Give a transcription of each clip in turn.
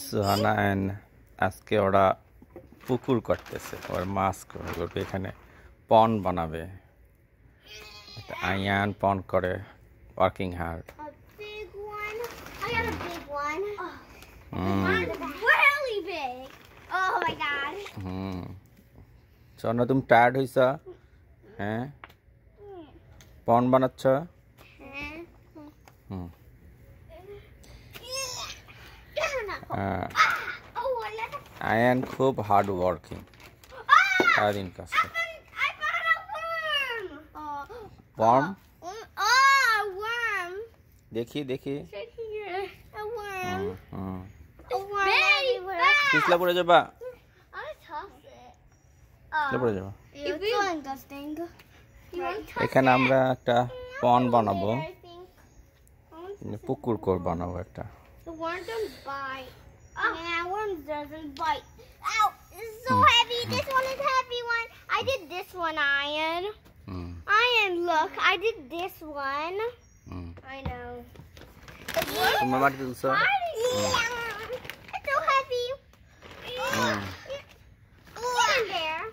Suhana and আজকে ওরা পুকুর করতেছে, ওর মাছ করবে, এখানে পন্ড বানাবে। আয়ান পন্ড করে, ওয়ার্কিং হার্ড। সোনা তুমি টায়ার্ড হইছ? হ্যাঁ, পন্ড বানাচ্ছ? আয়ান খুব হার্ড ওয়ার্কিং, সারাদিন কাজ করে। ওয়ার্ম দেখি দেখি, পিছলা পড়ে যাবা, পড়ে যাবা। এখানে আমরা একটা পন্ড বানাবো, পুকুর কর বানাবো একটা। Worms doesn't bite. Ow! It's so heavy. This one is heavy one. I did this one, Ian. Ian, look. I did this one. I know. It's so heavy. Get in there,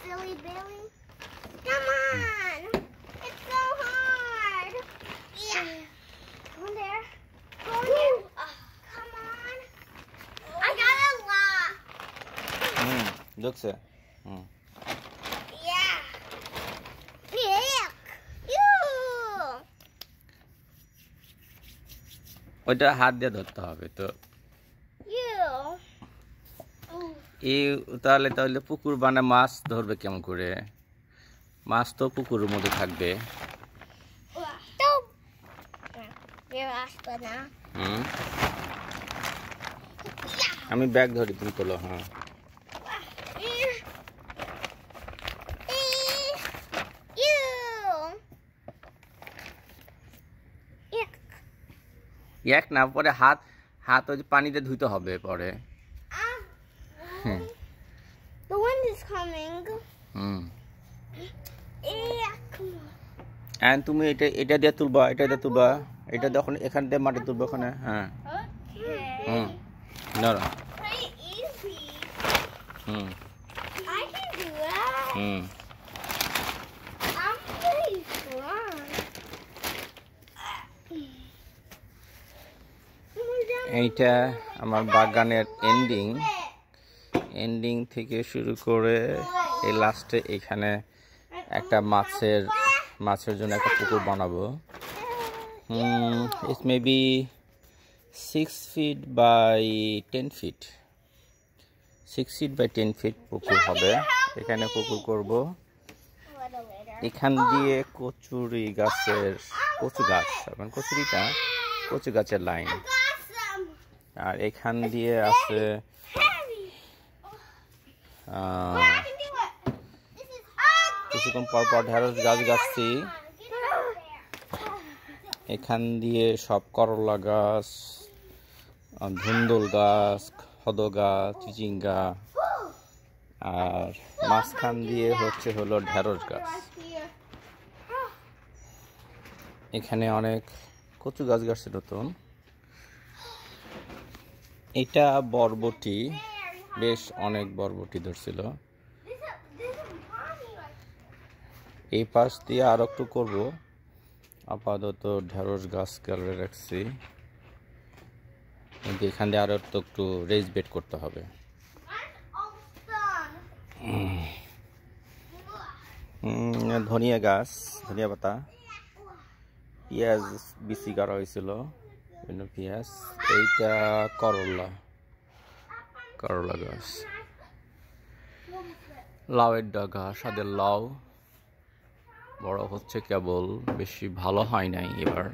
silly Billy. Come on. It's so hard. Yeah. Go in there. Go in there. Looks it. Yeah. Yuck. Ew. ওইটা হাত দিয়ে ধরতে হবে তো। এই তাহলে পুকুর বানায় মাছ ধরবে কেমন করে? মাছ তো পুকুরের মধ্যে থাকবে। আমি ব্যাগ ধরি, তুমি তোলো। হ্যাঁ, এক না, পরে হাত ওই পানিতে ধুইতে হবে পরে। The wind is coming. And তুমি এটা দিয়ে তুলবা, এটা দিয়ে তুলবা, এটা যখন এখান দিয়ে মাটি তুলবা ওখানে। হ্যাঁ, না না, Pretty easy. I can do that. I'm pretty strong. এইটা আমার বাগানের এন্ডিং থেকে শুরু করে এই লাস্টে এখানে একটা মাছের জন্য একটা পুকুর বানাবো। It's maybe 6 feet by 10 feet, 6 feet by 10 feet পুকুর হবে। এখানে পুকুর করব। এখান দিয়ে কচু গাছের লাইন, আর এখান দিয়ে আছে কিছুক্ষণ পর ঢেঁড়স গাছ গাছছি। এখান দিয়ে সব করলা গাছ, ধুন্দুল গাছ, খদ গাছ, চিচিঙ্গা, আর মাঝখান দিয়ে হলো ঢেঁড়স গাছ। এখানে অনেক কচু গাছ গাছছে নতুন। এটা বরবটি, বেশ অনেক বরবটি ধরছিল। এই পাশ দিয়ে আর একটু করবো, আপাতত ঢেঁড়স গাছ কেটে রাখছি, কিন্তু এখান দিয়ে আরো একটু রেজ বেড করতে হবে। ধনিয়া গাছ, ধনিয়া পাতা, পেঁয়াজ বিচি করা হয়েছিল, পেঁয়াজ। এইটা করলা গাছ, লাউয়ের ডাগা, সাদের লাউ বড় হচ্ছে কেবল, বেশি ভালো হয় নাই এবার।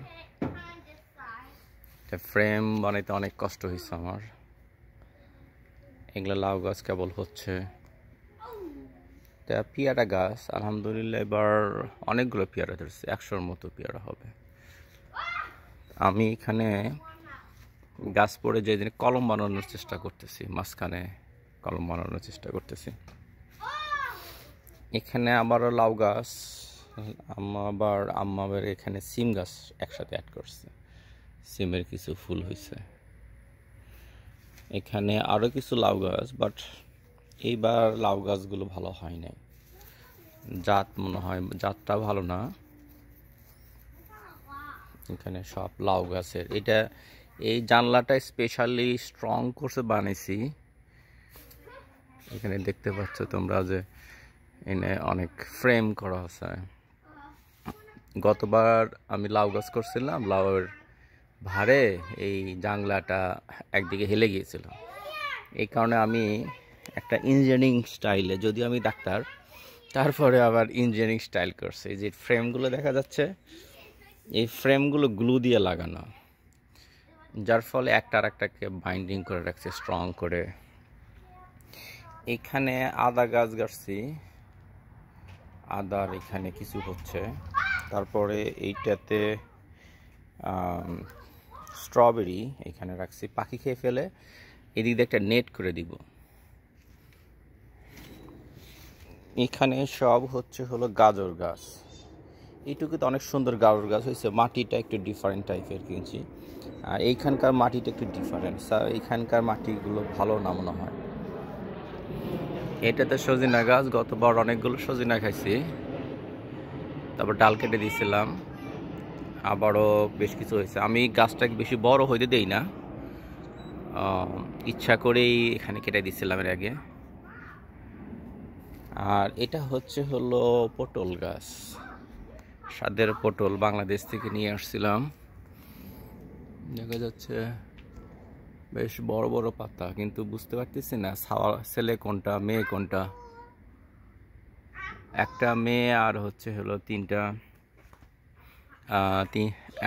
ফ্রেম বানাইতে অনেক কষ্ট হয়েছে আমার। এগুলো লাউ গাছ কেবল হচ্ছে। তা পেয়ারা গাছ আলহামদুলিল্লাহ এবার অনেকগুলো পেয়ারা ধরছে, 100-র মতো পেয়ারা হবে। আমি এখানে গাছ পড়ে যেদিন কলম বানানোর চেষ্টা করতেছি, মাঝখানে কলম বানানোর চেষ্টা করতেছি। এখানে আবারও লাউ গাছ, আম্মা আবার এখানে সিম গাছ একসাথে অ্যাড করছে, সিমের কিছু ফুল হয়েছে। এখানে আরও কিছু লাউ গাছ, বাট এইবার লাউ গাছগুলো ভালো হয় নাই, জাত মনে হয় জাতটা ভালো না। এখানে সব লাউ গাছের, এটা এই জানলাটা স্পেশালি স্ট্রং করছে বানিয়েছি। এখানে দেখতে পাচ্ছ তোমরা যে এনে অনেক ফ্রেম করা আছে। গতবার আমি লাউ গাছ করছিলাম, লাউয়ের ভারে এই জানলাটা একদিকে হেলে গিয়েছিল। এই কারণে আমি একটা ইঞ্জিনিয়ারিং স্টাইলে, যদি আমি ডাক্তার তারপরে আবার ইঞ্জিনিয়ারিং স্টাইল করছে। এই যে ফ্রেমগুলো দেখা যাচ্ছে, এই ফ্রেমগুলো গ্লু দিয়ে লাগানো, যার ফলে একটা আর একটাকে বাইন্ডিং করে রাখছে স্ট্রং করে। এখানে আদা গাছ গাছছি, আদার এখানে কিছু হচ্ছে। তারপরে এইটাতে স্ট্রবেরি এখানে রাখছি, পাখি খেয়ে ফেলে। এদিক দিয়ে একটা নেট করে দিব। এখানে সব হলো গাজর গাছ। এইটুকু তো অনেক সুন্দর গাজর গাছ হয়েছে। মাটিটা একটু ডিফারেন্ট টাইপের কিনছি, আর এইখানকার মাটিটা একটু ডিফারেন্ট। এইখানকার মাটিগুলো ভালো না মনে হয়। এটাতে সজিনা গাছ, গতবার অনেকগুলো সজিনা খাইছি, তারপর ডাল কেটে দিয়েছিলাম, আবারও বেশ কিছু হয়েছে। আমি গাছটাকে বেশি বড় হইতে দেই না, ইচ্ছা করেই এখানে কেটে দিয়েছিলাম এর আগে। আর এটা হলো পটল গাছ, স্বাদের পটল, বাংলাদেশ থেকে নিয়ে আসছিলাম। দেখা যাচ্ছে বেশ বড় বড় পাতা, কিন্তু বুঝতে পারতেছি না ছেলে কোনটা মেয়ে কোনটা। একটা মেয়ে আর হলো তিনটা,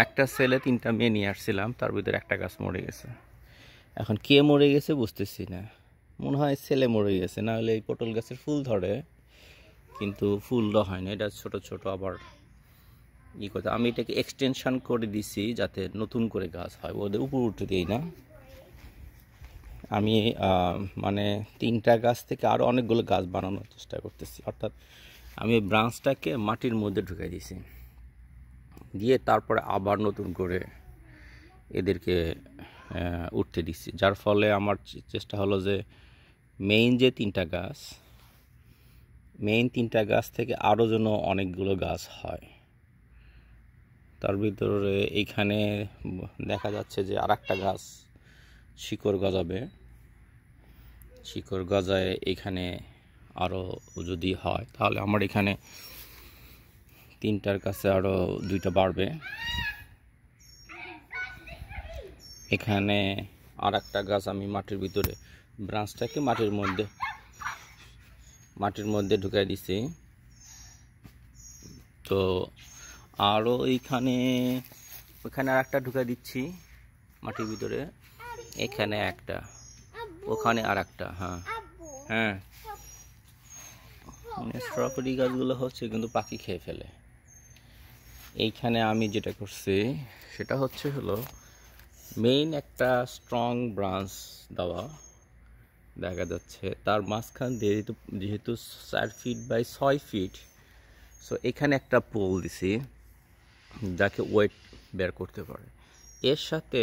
একটা ছেলে তিনটা মেয়ে নিয়ে আসছিলাম, তার ভিতরে একটা গাছ মরে গেছে। এখন কে মরে গেছে বুঝতেছি না, মনে হয় ছেলে মরে গেছে, না হলে এই পটল গাছের ফুল ধরে, কিন্তু ফুলটা হয় না, এটা ছোট ছোট। আবার কথা, আমি এটাকে এক্সটেনশন করে দিছি যাতে নতুন করে গাছ হয়, ওদের উপর উঠে দিই না। আমি মানে তিনটা গাছ থেকে আরও অনেকগুলো গাছ বানানোর চেষ্টা করতেছি। অর্থাৎ আমি ওই ব্রাঞ্চটাকে মাটির মধ্যে ঢুকাই দিয়েছি, দিয়ে তারপরে আবার নতুন করে এদেরকে উঠতে দিচ্ছি। যার ফলে আমার চেষ্টা হলো যে মেইন তিনটা গাছ থেকে আরও যেন অনেকগুলো গাছ হয়। তার ভিতরে এইখানে দেখা যাচ্ছে যে আর একটা গাছ শিকড় গজাবে, শিকড় গজায় এখানে আরও যদি হয় তাহলে আমার এখানে তিনটার কাছে আরও দুইটা বাড়বে। এখানে আর একটা গাছ আমি মাটির ভিতরে, ব্রাঞ্চটাকে মাটির মধ্যে ঢুকাই দিছি। তো আরও ওইখানে আর একটা ঢুকাই দিচ্ছি মাটির ভিতরে, এখানে একটা, ওখানে আর একটা। হ্যাঁ মানে স্ট্রবেরি গাছগুলো হচ্ছে কিন্তু পাখি খেয়ে ফেলে। এইখানে আমি যেটা করছি সেটা হলো মেইন একটা স্ট্রং ব্রাঞ্চ দেওয়া, দেখা যাচ্ছে তার মাঝখান দিয়ে যেহেতু 4 ফিট বাই 6 ফিট, সো এখানে একটা পোল দিছি যাকে ওয়েট বের করতে পারে। এর সাথে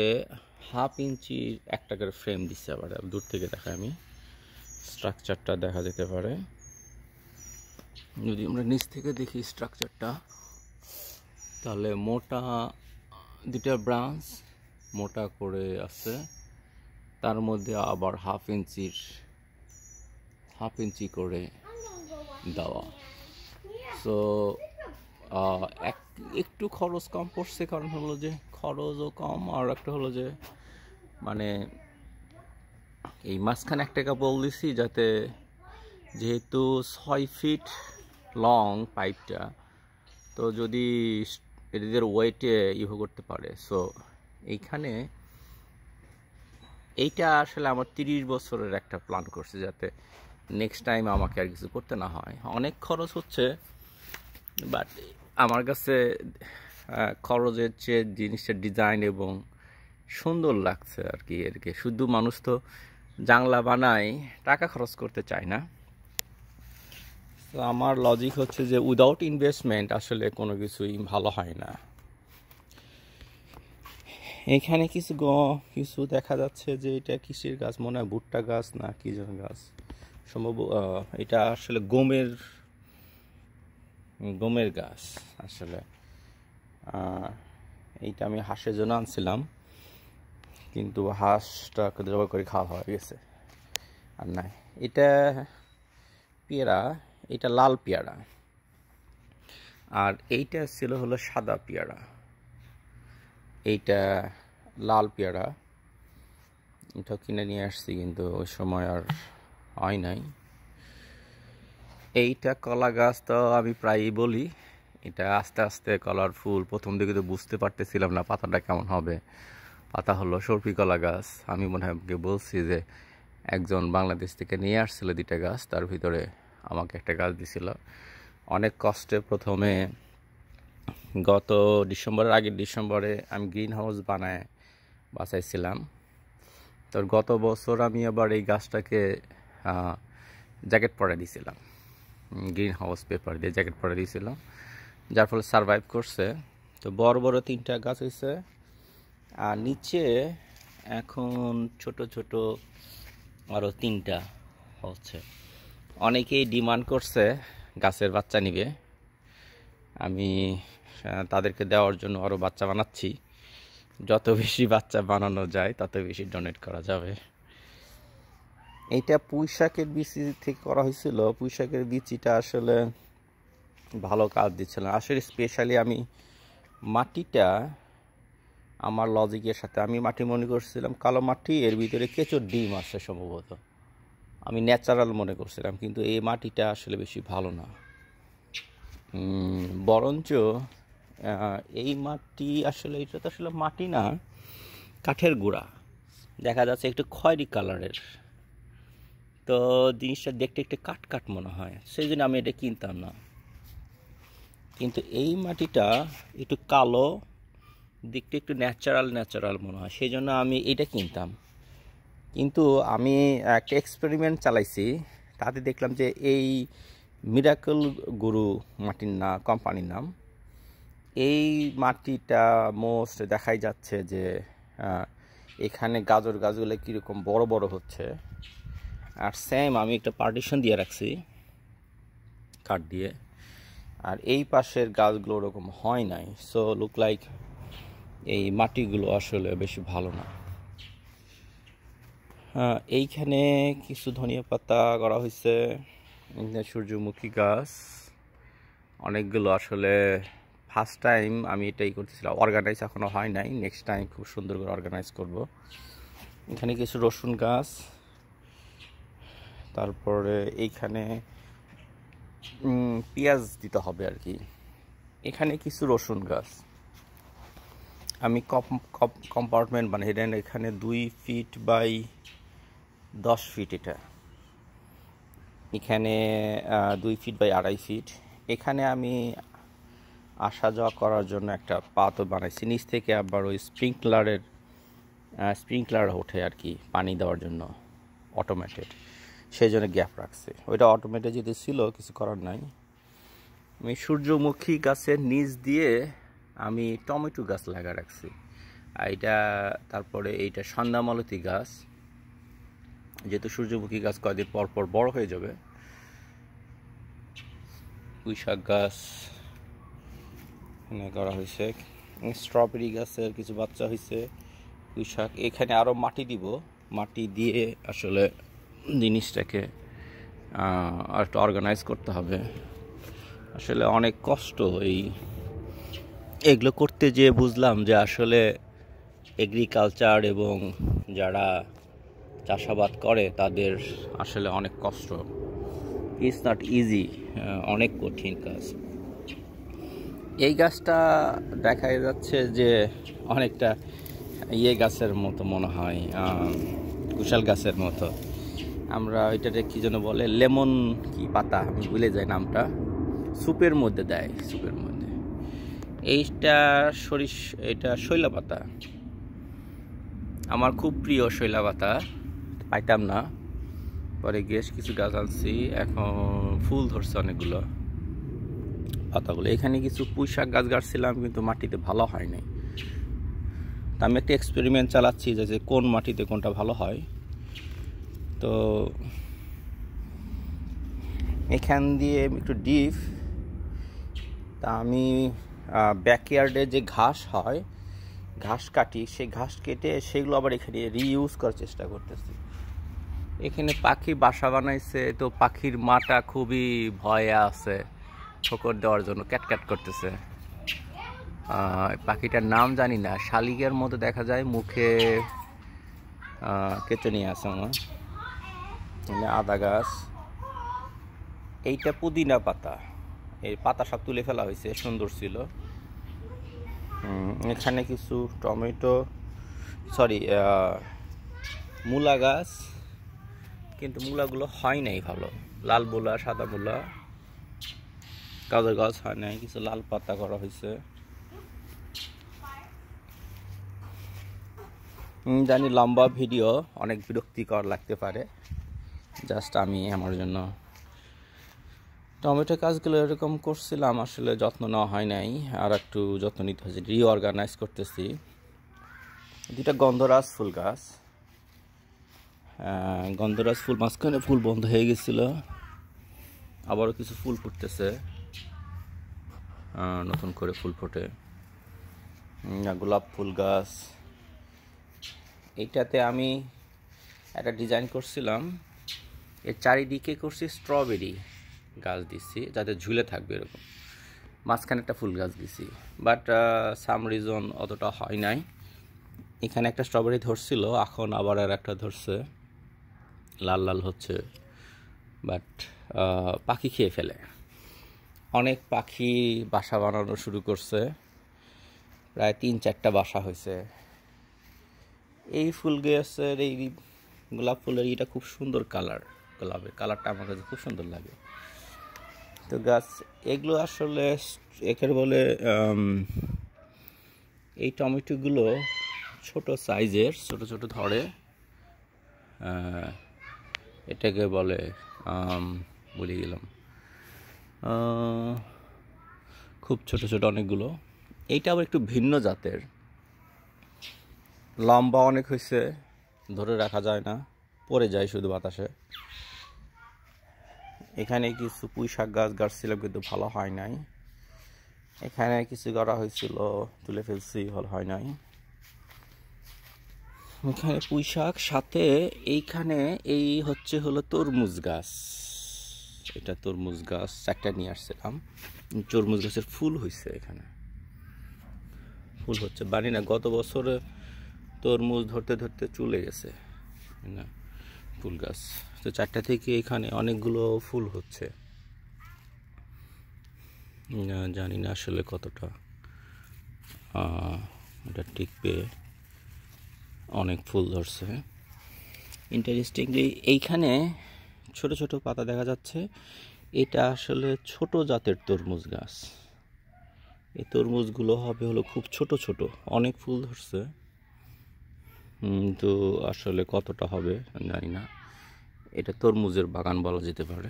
1/2 ইঞ্চি একটা করে ফ্রেম দিচ্ছে। আবার দূর থেকে দেখা, আমি স্ট্রাকচারটা দেখা যেতে পারে, যদি আমরা নিচ থেকে দেখি স্ট্রাকচারটা, তাহলে মোটা দুটা ব্রাঞ্চ মোটা করে আছে, তার মধ্যে আবার 1/2 ইঞ্চি করে দেওয়া। সো একটু খরচ কম পড়ছে, কারণ হলো যে খরচও কম, আর একটা হলো যে মানে এই মাঝখানে একটা কাপড় দিছি যাতে, যেহেতু 6 ফিট লং পাইপটা, তো যদি এদের ওয়েটে করতে পারে। সো এইখানে এইটা আসলে আমার 30 বছরের একটা প্ল্যান করছে, যাতে নেক্সট টাইম আমাকে আর কিছু করতে না হয়। অনেক খরচ হচ্ছে, বাট আমার কাছে খরচের চেয়ে জিনিসটার ডিজাইন এবং সুন্দর লাগছে আর কি। এরকে শুধু মানুষ তো জানলা বানায়, টাকা খরচ করতে চায় না। তো আমার লজিক হচ্ছে যে উইদাউট ইনভেস্টমেন্ট আসলে কোনো কিছুই ভালো হয় না। এখানে কিছু দেখা যাচ্ছে যে এটা কিসের গাছ, মনে হয় ভুট্টা গাছ না কি যেন গাছ, সম্ভব এটা আসলে গমের গাছ আসলে। এইটা আমি হাঁসের জন্য আনছিলাম, কিন্তু হাঁসটা জবাই করে খাওয়া হয়ে গেছে আর নাই। এটা পেয়ারা, এটা লাল পেয়ারা, আর এইটা ছিল হলো সাদা পেয়ারা। এইটা লাল পেয়ারা, এটা কিনে নিয়ে আসছি কিন্তু ওই সময় আর হয় নাই। এইটা কলা গাছ, তো আমি প্রায়ই বলি এটা আস্তে আস্তে কলার ফুল। প্রথম দিকে তো বুঝতে পারতেছিলাম না পাতাটা কেমন হবে। পাতা হলো সরপি কলা গাছ। আমি মনে হয় বলছি যে একজন বাংলাদেশ থেকে নিয়ে আসছিল 2টা গাছ, তার ভিতরে আমাকে একটা গাছ দিছিল। অনেক কষ্টে প্রথমে গত আগের ডিসেম্বরে আমি গ্রিন হাউস বাঁচাইছিলাম। তো গত বছর আমি আবার এই গাছটাকে জ্যাকেট পরে দিয়েছিলাম, গ্রিন হাউস পেপার দিয়ে জ্যাকেট পরে দিয়েছিলাম, যার ফলে সারভাইভ করছে। তো বড় 3টা গাছ হয়েছে, আর নিচে এখন ছোট ছোট আরও 3টা হচ্ছে। অনেকেই ডিমান্ড করছে গাছের বাচ্চা নিবে, আমি তাদেরকে দেওয়ার জন্য আরও বাচ্চা বানাচ্ছি। যত বেশি বাচ্চা বানানো যায় তত বেশি ডোনেট করা যাবে। এইটা পুঁইশাকের বিচি থেকে করা হয়েছিল। পুঁইশাকের বিচিটা আসলে ভালো কাজ দিচ্ছিল আসলে। স্পেশালি আমি মাটিটা আমার লজিকের সাথে, আমি মাটি মনে করছিলাম কালো মাটি, এর ভিতরে কেঁচোর ডিম আছে সম্ভবত, আমি ন্যাচারাল মনে করছিলাম, কিন্তু এই মাটিটা আসলে বেশি ভালো না। বরঞ্চ এই মাটি আসলে, এটা তো আসলে মাটি না, কাঠের গুঁড়া, দেখা যাচ্ছে একটু খয়েরি কালারের। তো জিনিসটা দেখতে একটু কাট মনে হয়, সেই জন্য আমি এটা কিনতাম না। কিন্তু এই মাটিটা একটু কালো, দেখতে একটু ন্যাচারাল মনে হয়, সেই জন্য আমি এটা কিনতাম। কিন্তু আমি একটা এক্সপেরিমেন্ট চালাইছি, তাতে দেখলাম যে এই মিরাকল গুরু মাটির কোম্পানির নাম, এই মাটিটা মোস্ট দেখাই যাচ্ছে যে এখানে গাছগুলো কীরকম বড় হচ্ছে। আর সেম আমি একটা পার্টিশন দিয়ে রাখছি কাঠ দিয়ে, আর এই পাশের গাছগুলো ওরকম হয় নাই। সো লুক লাইক এই মাটিগুলো আসলে বেশি ভালো না। এইখানে কিছু ধনিয়া পাতা করা হয়েছে, সূর্যমুখী গাছ অনেকগুলো। আসলে ফার্স্ট টাইম আমি এটাই করতেছিলাম, অর্গানাইজ এখনও হয় নাই, নেক্সট টাইম খুব সুন্দর করে অর্গানাইজ করব। এখানে কিছু রসুন গাছ, তারপরে এইখানে পেঁয়াজ দিতে হবে আর কি। এখানে কিছু রসুন গাছ আমি কম্পার্টমেন্ট বানিয়ে, এখানে 2 ফিট বাই 10 ফিট, এটা এখানে 2 ফিট বাই 2.5 ফিট। এখানে আমি আসা যাওয়া করার জন্য একটা পাতও বানাইছি, নিচ থেকে আবার ওই স্প্রিংকলার ওঠে আর কি পানি দেওয়ার জন্য, অটোমেটেড, সেই জন্য গ্যাপ রাখছে। ওইটা অটোমেটেড যদি ছিল কিছু করার নাই। আমি সূর্যমুখী গাছের নিচ দিয়ে আমি টমেটো গাছ লাগা রাখছি। এইটা তারপরে এইটা সন্ধ্যামালতী গাছ, যেহেতু সূর্যমুখী গাছ কয়েকদিন পর বড় হয়ে যাবে। পুঁইশাক গাছ এখানে করা হয়েছে, স্ট্রবেরি গাছের কিছু বাচ্চা হয়েছে, পুঁইশাক। এখানে আরও মাটি দিব, মাটি দিয়ে আসলে জিনিসটাকে আর একটু অর্গানাইজ করতে হবে। আসলে অনেক কষ্ট এগুলো করতে যেয়ে বুঝলাম যে আসলে এগ্রিকালচার এবং যারা চাষাবাদ করে তাদের আসলে অনেক কষ্ট, ইটস নট ইজি, অনেক কঠিন কাজ। এই গাছটা দেখা যাচ্ছে যে অনেকটা গাছের মতো মনে হয়, কুশাল গাছের মতো। আমরা এটাতে কী যেন বলে, লেমন কি পাতা, আমি ভুলে যাই নামটা, স্যুপের মধ্যে দেয়, স্যুপের মধ্যে। এটা শৈলা পাতা, আমার খুব প্রিয় শৈলা পাতা, পাইতাম না, পরে কিছু গাছ আনছি, এখন ফুল ধরছে অনেকগুলো পাতাগুলো। এখানে কিছু পুঁইশাক গাছ গাছছিলাম, কিন্তু মাটিতে ভালো হয় নাই, তা আমি একটা এক্সপেরিমেন্ট চালাচ্ছি যে কোন মাটিতে কোনটা ভালো হয়। তো এখান দিয়ে একটু ডিপ, তা আমি ব্যাকইয়ার্ডে যে ঘাস হয়, ঘাস কাটি, সেই ঘাস কেটে সেগুলো আবার এখানে রিইউজ করার চেষ্টা করতেছি। এখানে পাখি বাসা বানাইছে, তো পাখির মাটা খুবই ভয়ে আছে ঠোকর দেওয়ার জন্য, ক্যাটক্যাট করতেছে। পাখিটার নাম জানি না, শালিকের মতো দেখা যায়, মুখে কেটে নিয়ে আসে আমার। আদা গাছ, এইটা পুদিনা পাতা, এই পাতা সব তুলে ফেলা হয়েছে, সুন্দর ছিল। এখানে কিছু টমেটো, সরি মূলা গাছ, কিন্তু মূলাগুলো হয় নাই ভালো, লাল মূলা, সাদা মূলা। গাজর গাছ হয় নাই, কিছু লাল পাতা করা হয়েছে। জানি লম্বা ভিডিও অনেক বিরক্তিকর লাগতে পারে, জাস্ট আমি আমার জন্য টমেটো গাছগুলো এরকম করছিলাম, আসলে যত্ন নেওয়া হয় নাই, আর একটু যত্ন নিতে হয়েছে, রিঅর্গানাইজ করতেছি। দুইটা গন্ধরাজ ফুল গাছ, গন্ধরাজ ফুল মাঝখানে ফুল বন্ধ হয়ে গেছিল, আবারও কিছু ফুল ফুটতেছে, নতুন করে ফুল ফোটে। গোলাপ ফুল গাছ, এইটাতে আমি একটা ডিজাইন করছিলাম, এর চারিদিকে করছি স্ট্রবেরি গাছ দিচ্ছি যাতে ঝুলে থাকবে এরকম, মাঝখানে একটা ফুল গাছ দিছি, বাট সাম রিজন অতটা হয় নাই। এখানে একটা স্ট্রবেরি ধরছিল, এখন আবার আর একটা ধরছে, লাল লাল হচ্ছে, বাট পাখি খেয়ে ফেলে। অনেক পাখি বাসা বানানো শুরু করছে, প্রায় 3-4টা বাসা হয়েছে। এই ফুল গাছের এই গোলাপ ফুলের এটা খুব সুন্দর কালার, গোলাপের কালারটা আমার কাছে খুব সুন্দর লাগে। তো গাছ এগুলো আসলে একে বলে, এই টমেটোগুলো ছোট সাইজের, ছোট ছোট ধরে, এটাকে বলে বলে গেলাম, খুব ছোট ছোট অনেকগুলো। এইটা আবার একটু ভিন্ন জাতের, লম্বা অনেক হয়েছে, ধরে রাখা যায় না, পড়ে যায় শুধু বাতাসে। এখানে কিছু পুঁই শাক গাছ গাড়ছিলাম, কিন্তু ভালো হয় নাই। এখানে কিছু করা হয়েছিল, তুলে ফেলছি, ভালো হয় নাই। এখানে পুঁই শাক, সাথে এইখানে এই হলো তরমুজ গাছ, এটা তরমুজ গাছ 4টা নিয়ে আসছিলাম। তরমুজ গাছের ফুল হয়েছে, এখানে ফুল হচ্ছে, বানি না, গত বছরে তরমুজ ধরতে ধরতে চলে গেছে না ফুল গাছ। তো 4টা থেকে এখানে অনেকগুলো ফুল হচ্ছে, জানি না আসলে কতটা এটা টিকবে, অনেক ফুল ধরছে। ইন্টারেস্টিংলি এইখানে ছোট ছোট পাতা দেখা যাচ্ছে, এটা আসলে ছোট জাতের তরমুজ গাছ। এই তরমুজগুলো হলো খুব ছোট ছোট, অনেক ফুল ধরছে, তো আসলে কতটা হবে জানি না। এটা তরমুজের বাগান বলা যেতে পারে।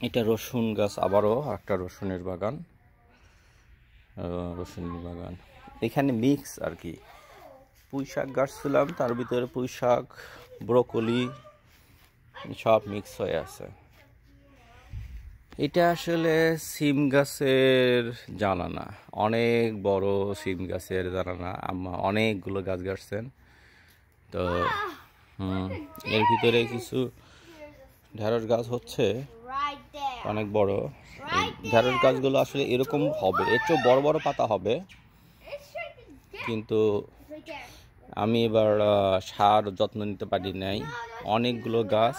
এটা রসুন গাছ, আবারও একটা রসুনের বাগান, এখানে মিক্স আর কি। পুঁই শাক গাছছিলাম, তার ভিতরে পুঁই শাক, ব্রোকলি সব মিক্স হয়ে আছে। এটা আসলে সিম গাছের জানানা, অনেক বড় সিম গাছের জানানা, আম্মা অনেকগুলো গাছ গাছছেন। তো এর ভিতরে কিছু ঢেঁড়স গাছ হচ্ছে, অনেক বড়। ঢেঁড়স গাছগুলো আসলে এরকম হবে, এর চেয়ে বড় বড় পাতা হবে, কিন্তু আমি এবার সার যত্ন নিতে পারি নাই। অনেকগুলো গাছ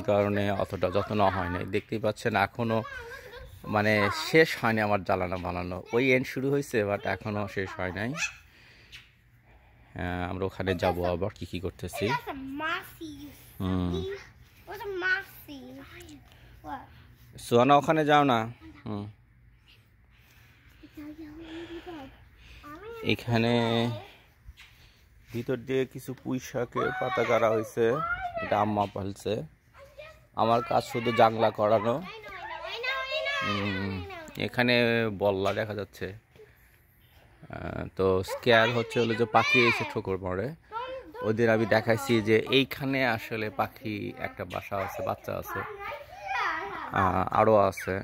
কারণে অতটা যত্ন হয় নাই, দেখতেই পাচ্ছেন এখনো মানে শেষ হয়নি আমার জ্বালানো বানানো, ওই এন্ড শুরু হয়েছে, বাট এখনো শেষ হয় নাই। আমরা ওখানে যাব, আবার কি করতেছি। সোয়ানা ওখানে যাও না। এখানে ভিতর দিয়ে কিছু পুঁই শাকের পাতা গাড়া হয়েছে, এটা আম্মা পালছে, আমার কাজ শুধু জাংলা করানো। এখানে বল্লা দেখা যাচ্ছে। তো স্কেয়ার হচ্ছে হলো যে পাখি এসে ঠোকর পড়ে। ওদের আমি দেখাইছি যে এইখানে আসলে পাখি একটা বাসা আছে, বাচ্চা আছে, আরও আছে।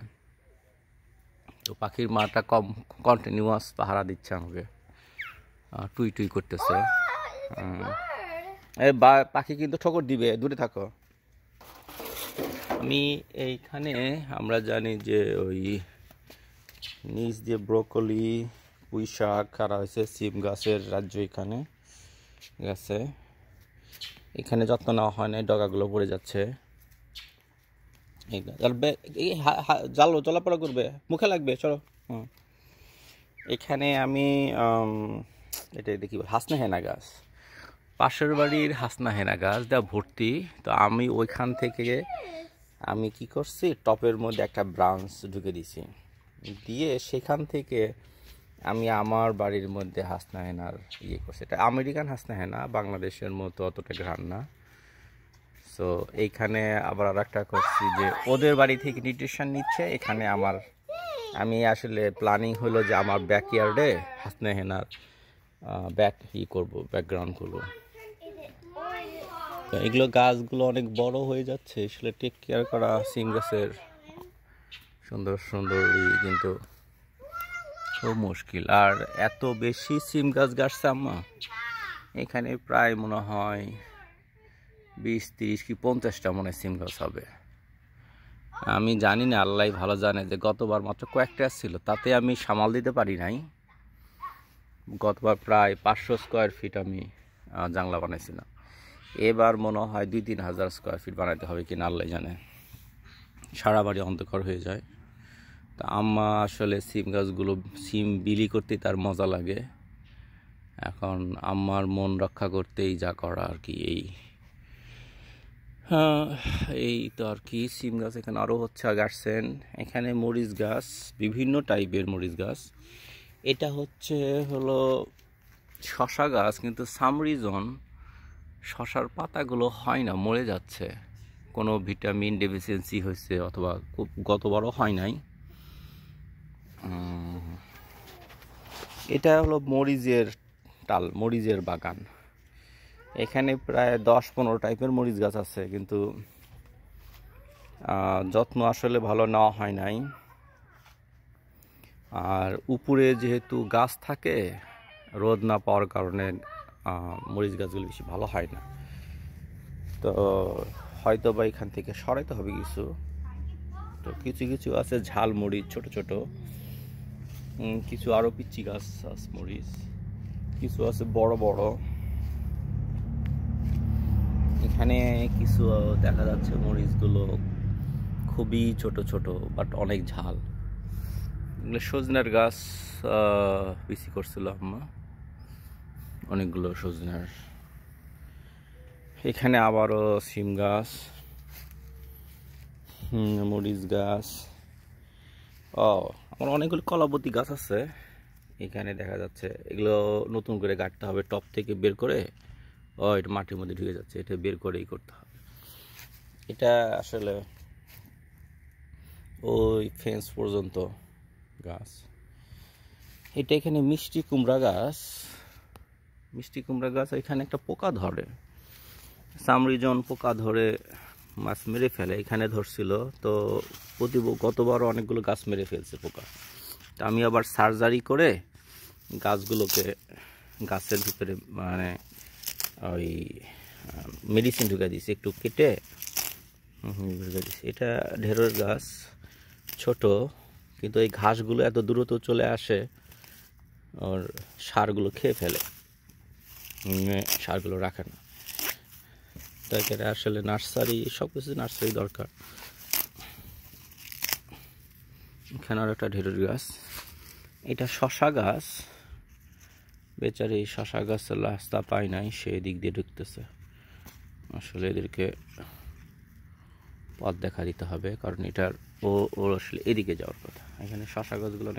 তো পাখির মাটা কন্টিনিউয়াস পাহারা দিচ্ছে আমাকে, টুই টুই করতেছে। পাখি কিন্তু ঠোকর দিবে, দূরে থাকো। আমি এইখানে আমরা জানি যে ওই নিচ দিয়ে ব্রোকলি, পুঁই শাক করা হয়েছে, সিম গাছের রাজ্য এখানে গেছে। এখানে যত্ন নেওয়া হয় না, ডগাগুলো পড়ে যাচ্ছে। জালো চলাপড়া করবে, মুখে লাগবে, চলো। এখানে আমি এটা দেখি হাসনা হেনা গাছ, পাশের বাড়ির হাসনা হেনা গাছ দেওয়া ভর্তি। তো আমি ওইখান থেকে আমি কি করছি, টপের মধ্যে একটা ব্রাঞ্চ ঢুকে দিছি, দিয়ে সেখান থেকে আমি আমার বাড়ির মধ্যে হাসনা হেনার ইয়ে করছি। এটা আমেরিকান হাসনা হেনা, বাংলাদেশের মতো অতটা ঘ্রাণ না। সো এইখানে আবার আর একটা করছি যে ওদের বাড়ি থেকে নিউট্রিশন নিচ্ছে, এখানে আমি আসলে প্ল্যানিং হলো যে আমার ব্যাকইয়ার্ডে হাসনা হেনার ব্যাকগ্রাউন্ড করবো। তো এগুলো গাছগুলো অনেক বড় হয়ে যাচ্ছে, আসলে টেক কেয়ার করা সিম গাছের সুন্দর কিন্তু খুব মুশকিল। আর এত বেশি সিম গাছ গাছছে আম্মা, এখানে প্রায় মনে হয় 20-30 কি 50টা মনে হয় সিম গাছ হবে। আমি জানি না, আল্লাহ ভালো জানে, যে গতবার মাত্র কয়েকটা ছিল, তাতে আমি সামাল দিতে পারি নাই। গতবার প্রায় 500 স্কোয়ার ফিট আমি জাংলা বানাইছিলাম, এবার মনে হয় 2-3 হাজার স্কোয়ার ফিট বানাইতে হবে কিনা আল্লাহ জানে, সারা বাড়ি অন্ধকার হয়ে যায়। তা আম্মা আসলে সিম গাছগুলো সিম বিলি করতে তার মজা লাগে। এখন আম্মার মন রক্ষা করতেই যা করা আর কি। এই তো আর কি, সিম গাছ এখানে আরও হচ্ছে, গাছছেন এখানে মরিচ গাছ, বিভিন্ন টাইপের মরিচ গাছ। এটা হলো শশা গাছ, কিন্তু সাম রিজন শশার পাতাগুলো হয় না, মরে যাচ্ছে। কোনো ভিটামিন ডেফিসিয়েন্সি হয়েছে, অথবা খুব গতবারও হয় নাই। এটা হলো মরিচের বাগান। এখানে প্রায় 10-15 টাইপের মরিচ গাছ আছে, কিন্তু যত্ন আসলে ভালো নেওয়া হয় নাই। আর উপরে যেহেতু গাছ থাকে, রোদ না পাওয়ার কারণে মরিচ গাছগুলো বেশি ভালো হয় না। তো হয়তো বা এখান থেকে সরাইতে হবে কিছু। তো কিছু আছে ঝাল মরিচ, ছোট ছোট, কিছু আরও পিচ্ছি গাছ আছে মরিচ, কিছু আছে বড় বড়। এখানে কিছু দেখা যাচ্ছে মরিচগুলো খুবই ছোট ছোট, বাট অনেক ঝাল। এগুলো সজনার গাছ বিসি করছিল আম্মা, অনেকগুলো সজনার। এখানে আবারও সিম গাছ, মরিচ গাছ। আমার অনেকগুলো কলাবতী গাছ আছে এখানে দেখা যাচ্ছে। এগুলো নতুন করে কাটতে হবে, টপ থেকে বের করে। এটা মাটির মধ্যে ঢুকে যাচ্ছে, এটা বের করেই করতে হবে। এটা আসলে ওই ফেন্স পর্যন্ত গাছ। এটা এখানে মিষ্টি কুমড়া গাছ। এখানে একটা পোকা ধরে, সামরিজন পোকা ধরে মাছ মেরে ফেলে। এখানে ধরছিল, তো গতবারও অনেকগুলো গাছ মেরে ফেলছে পোকা। তা আমি আবার সার্জারি করে গাছের ভিতরে মানে ওই মেডিসিন ঢুকে দিয়েছি, একটু কেটে ঢুকে দিয়েছি। এটা ঢেঁড়স গাছ, ছোট, কিন্তু এই ঘাসগুলো এত দ্রুত চলে আসে, ওর সারগুলো খেয়ে ফেলে, সারগুলো রাখে না। তাই আসলে নার্সারি, সব কিছু নার্সারি দরকার। এখানে আর একটা ঢেঁড়স গাছ। এটা শশা গাছ, বেচারি শশা গাছের রাস্তা পায় নাই, সেই দিক দিয়ে ঢুকতেছে। আসলে এদেরকে পথ দেখা দিতে হবে, কারণ ওর আসলে এদিকে যাওয়ার কথা। এখানে শশা গাছগুলো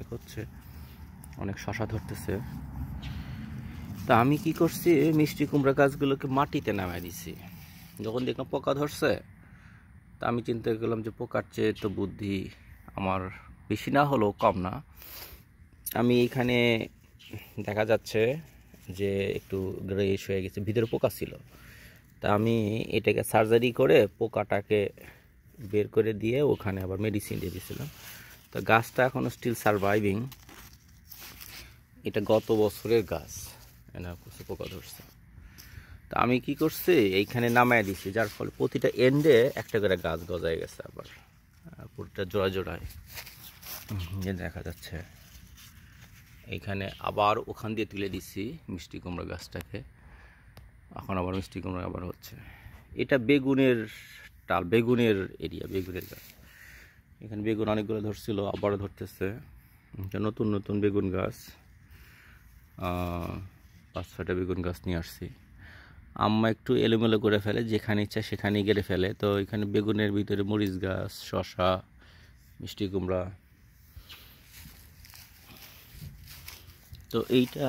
অনেক শশা ধরতেছে। তা আমি কি করছি, মিষ্টি কুমড়া গাছগুলোকে মাটিতে নামাই দিছি। যখন দেখলাম পোকা ধরছে, তা আমি চিন্তা করলাম যে পোকার চেয়ে তো বুদ্ধি আমার বেশি না হলেও কম না। আমি এইখানে দেখা যাচ্ছে যে একটু গ্রেইশ হয়ে গেছে, ভিতরে পোকা ছিল, তা আমি এটাকে সার্জারি করে পোকাটাকে বের করে দিয়ে ওখানে আবার মেডিসিন দিয়ে দিয়েছিলাম। তো গাছটা এখনও স্টিল সারভাইভিং। এটা গত বছরের গাছ, এনা কিছু পোকা ধরছে। তা আমি কি করছি, এইখানে নামায় দিছি, যার ফলে প্রতিটা এন্ডে একটা করে গাছ গজায় গেছে, আবার পুরোটা জোড়ায় জোড়ায় দেখা যাচ্ছে। এইখানে আবার ওখান দিয়ে তুলে দিছি মিষ্টি কুমড়া গাছটাকে, এখন আবার মিষ্টি কুমড়া আবার হচ্ছে। এটা বেগুনের টাল, বেগুনের এরিয়া, বেগুনের গাছ। এখানে বেগুন অনেকগুলো ধরছিল, আবারও ধরতেছে। এটা নতুন নতুন বেগুন গাছ, 5-6টা বেগুন গাছ নিয়ে আসছি। আম্মা একটু এলোমেলো করে ফেলে, যেখানে ইচ্ছা সেখানেই গেড়ে ফেলে। তো এখানে বেগুনের ভিতরে মরিচ গাছ, শসা, মিষ্টি কুমড়া। তো এইটা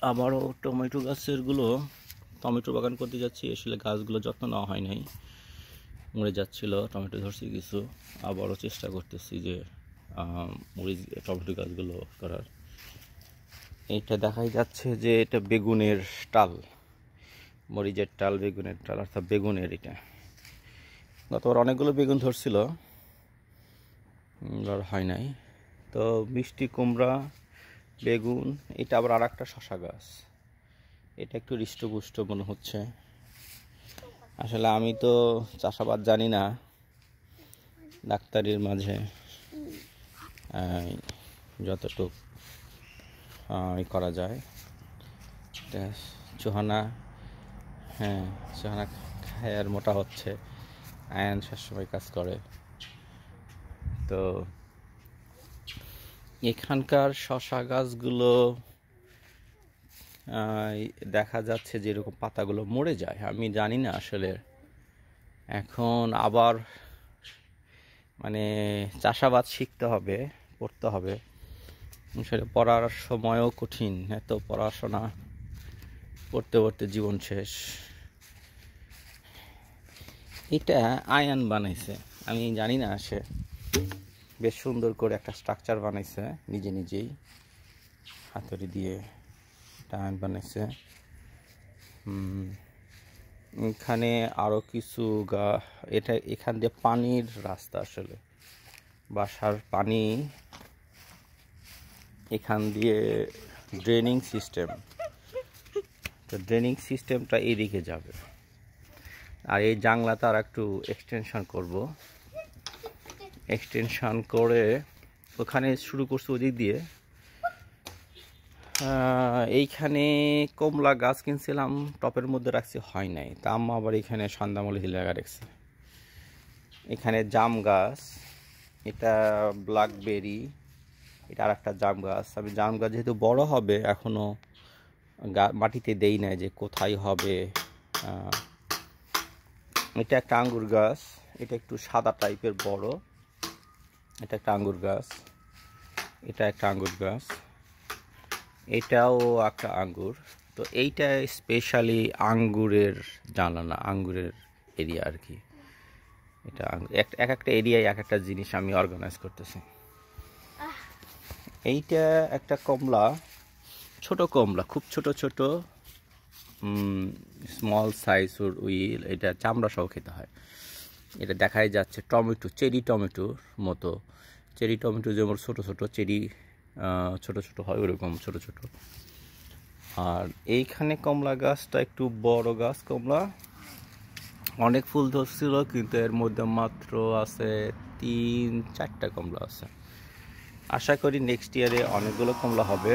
আবারও টমেটো গাছেরগুলো, টমেটো বাগান করতে যাচ্ছি, আসলে গাছগুলো যত্ন নেওয়া হয় নাই, মরে যাচ্ছিলো। টমেটো ধরছি কিছু, আবারও চেষ্টা করতেছি যে মরিচ টমেটো গাছগুলো করার। এইটা দেখাই যাচ্ছে যে এটা বেগুনের টাল, মরিচের টাল, বেগুনের টাল, অর্থাৎ বেগুনের। এটা গতবার অনেকগুলো বেগুন ধরছিল, আর হয় নাই। তো মিষ্টি কুমড়া, বেগুন, এটা আবার আর একটা শশা গাছ। এটা একটু হৃষ্টপুষ্ট মনে হচ্ছে। আসলে আমি তো চাষাবাদ জানি না, ডাক্তারির মাঝে যতটুকু করা যায়। চোহানা, হ্যাঁ চোহানা খায় আর মোটা হচ্ছে, আয়ন সবসময় কাজ করে। তো এখানকার শশা গাছগুলো দেখা যাচ্ছে যে এরকম পাতাগুলো মরে যায়। আমি জানি না আসলে, এখন আবার মানে চাষাবাদ শিখতে হবে, পড়তে হবে। আসলে পড়ার সময়ও কঠিন, এত পড়াশোনা পড়তে পড়তে জীবন শেষ। এটা আয়ান বানাইছে, আমি জানি না, সে বেশ সুন্দর করে একটা স্ট্রাকচার বানাইছে নিজে নিজেই, হাতুড়ি দিয়ে একটা আয়ান বানাইছে। এখানে আরও কিছু এটা এখান দিয়ে পানির রাস্তা, আসলে বাসার পানি এখান দিয়ে ড্রেনিং সিস্টেম। তো ড্রেনিং সিস্টেমটা এইদিকে যাবে, আর এই জাংলাটা আর একটু এক্সটেনশন করব, এক্সটেনশন করে ওখানে শুরু করছি ওদিক দিয়ে। এইখানে কমলা গাছ কিনছিলাম, টপের মধ্যে রাখছি, হয় নাই। তা আম্মা আবার এখানে সন্ধ্যামূল হিলাগা রাখছে। এখানে জাম গাছ, এটা ব্ল্যাকবেরি, এটা আর একটা জাম গাছ। আমি জাম গাছ যেহেতু বড় হবে, এখনও মাটিতে দেই নাই যে কোথায় হবে। এটা একটা আঙ্গুর গাছ, এটা একটু সাদা টাইপের বড়, এটা একটা আঙ্গুর গাছ, এটা একটা আঙ্গুর গাছ, এটাও একটা আঙ্গুর। তো এইটা স্পেশালি আঙ্গুরের জানালা, আঙ্গুরের এরিয়া আর কি। এটা এক একটা এরিয়ায় এক একটা জিনিস আমি অর্গানাইজ করতেছি। এইটা একটা কমলা, ছোট কমলা, খুব ছোট ছোট, স্মল সাইজ উইল, এটা চামড়া সহ খেতে হয়। এটা দেখাই যাচ্ছে টমেটো, চেরি টমেটোর মতো। চেরি টমেটো যেমন ছোট ছোট, চেরি ছোট ছোট হয়, ওরকম ছোট ছোট। আর এইখানে কমলা গাছটা একটু বড় গাছ, কমলা অনেক ফুল ধরছিল, কিন্তু এর মধ্যে মাত্র আছে 3-4টা কমলা আছে। আশা করি নেক্সট ইয়ারে অনেকগুলো কমলা হবে।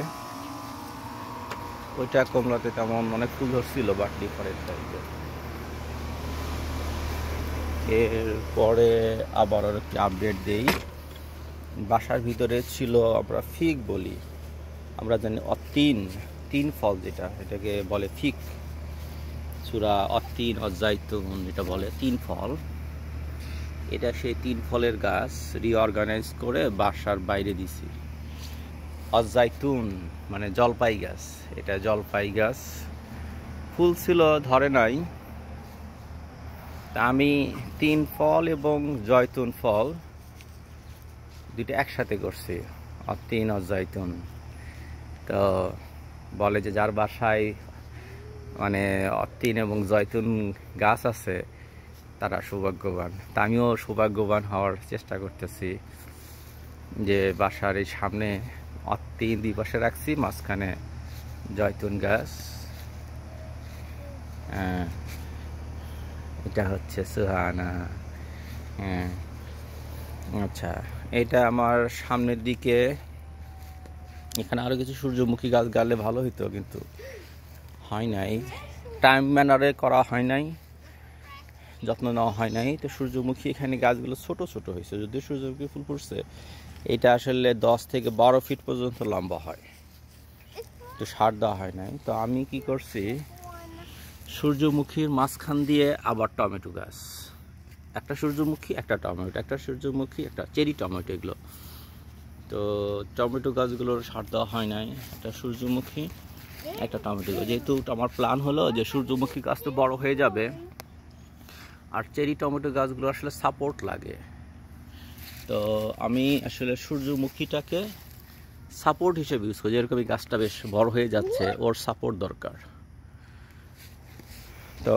ওইটা কমলাতে তেমন অনেক ফুল ধরছিল, বাট ডিফারেন্ট টাইপের। এরপরে আবার একটি আপডেট দেই। বাসার ভিতরে ছিল, আমরা ফিগ বলি, আমরা জানি তিন ফল, যেটা এটাকে বলে ফিগ, সূরা অতীন অজাইতুন, যেটা বলে 3 ফল। এটা সেই 3 ফলের গাছ রিঅর্গানাইজ করে বাসার বাইরে দিছি। অজাইতুন মানে জলপাই গাছ, এটা জলপাই গাছ, ফুল ছিল, ধরে নাই। তা আমি 3 ফল এবং জয়তুন ফল দুইটা একসাথে করছি, অতীন আর জয়তুন। তো বলে যে যার বাসায় মানে অতীন এবং জয়তুন গাছ আছে তারা সৌভাগ্যবান। তা আমিও সৌভাগ্যবান হওয়ার চেষ্টা করতেছি, যে বাসার এই সামনে অতীন দুই পাশে রাখছি, মাঝখানে জয়তুন গাছ। এটা হচ্ছে সুহানা। হ্যাঁ, আচ্ছা, এটা আমার সামনের দিকে। এখানে আরো কিছু সূর্যমুখী গাছ গালে ভালো হইতো, কিন্তু হয় নাই, টাইম ম্যানারে করা হয় নাই, যত্ন নেওয়া হয় নাই। তো সূর্যমুখী এখানে গাছগুলো ছোট ছোট হয়েছে, যদিও সূর্যমুখী ফুল ফুটছে। এটা আসলে 10 থেকে 12 ফিট পর্যন্ত লম্বা হয়, তো সার দেওয়া হয় নাই। তো আমি কি করছি, সূর্যমুখীর মাঝখান দিয়ে আবার টমেটো গাছ, একটা সূর্যমুখী একটা টমেটো, একটা সূর্যমুখী একটা চেরি টমেটো, এগুলো। তো টমেটো গাছগুলোর সার দেওয়া হয় নাই, একটা সূর্যমুখী একটা টমেটো গাছ। যেহেতু আমার প্ল্যান হলো যে সূর্যমুখী গাছ তো বড় হয়ে যাবে, আর চেরি টমেটো গাছগুলো আসলে সাপোর্ট লাগে। তো আমি আসলে সূর্যমুখীটাকে সাপোর্ট হিসেবে ইউজ করি। যেরকম এই গাছটা বেশ বড় হয়ে যাচ্ছে, ওর সাপোর্ট দরকার। তো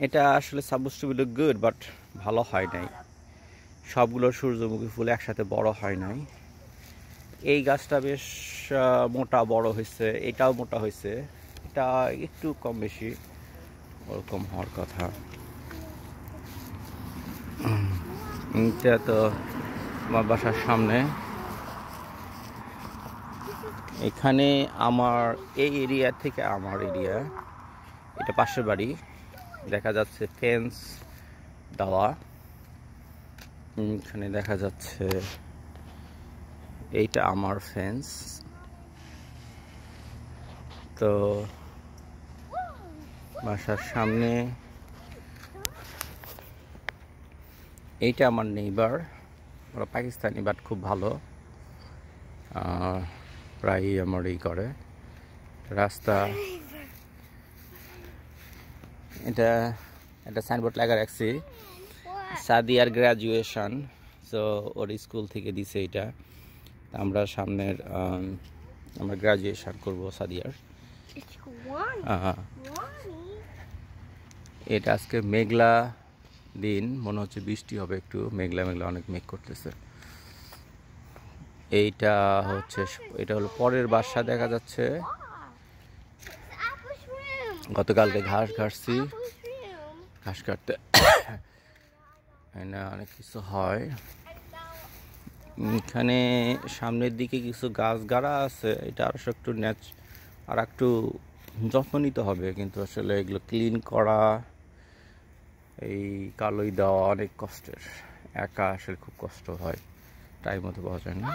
এটা আসলে supposed to be look good, but ভালো হয় নাই। সবগুলো সূর্যমুখী ফুল একসাথে বড় হয় নাই। এই গাছটা বেশ মোটা বড় হয়েছে, এটাও মোটা হয়েছে, এটা একটু কম বেশি ওরকম হওয়ার কথা। এটা তো আমার বাসার সামনে। এখানে আমার এই এরিয়া থেকে আমার এরিয়া, এটা পাশের বাড়ি, দেখা যাচ্ছে ফেন্স দেওয়া। এখানে দেখা যাচ্ছে এইটা আমার ফেন্স। তো বাসার সামনে এইটা আমার নেইবার, ওরা পাকিস্তানি বাট খুব ভালো, প্রায়ই আমার এই করে। রাস্তা, এটা একটা সাইনবোর্ড লাগা রাখছি, সাদিয়ার গ্রাজুয়েশন। সো ওর স্কুল থেকে দিছে এটা। আমরা সামনের আমরা গ্রাজুয়েশন করবো সাদিয়ার। এটা আজকে মেঘলা দিন, মনে হচ্ছে বৃষ্টি হবে একটু, মেঘলা মেঘলা অনেক মেঘ করতেছে। এইটা হচ্ছে, এটা হলো পরের বাসা, দেখা যাচ্ছে গতকালকে ঘাস কাটছি, ঘাস কাটতে না অনেক কিছু হয়। এখানে সামনের দিকে কিছু গাছ গাড়া আছে, এটা আর একটু আর একটু যত্ন নিতে হবে, কিন্তু আসলে এগুলো ক্লিন করা, এই কালোই দেওয়া অনেক কষ্টের, একা আসলে খুব কষ্ট হয়, টাইম মতো পাওয়া যায় না।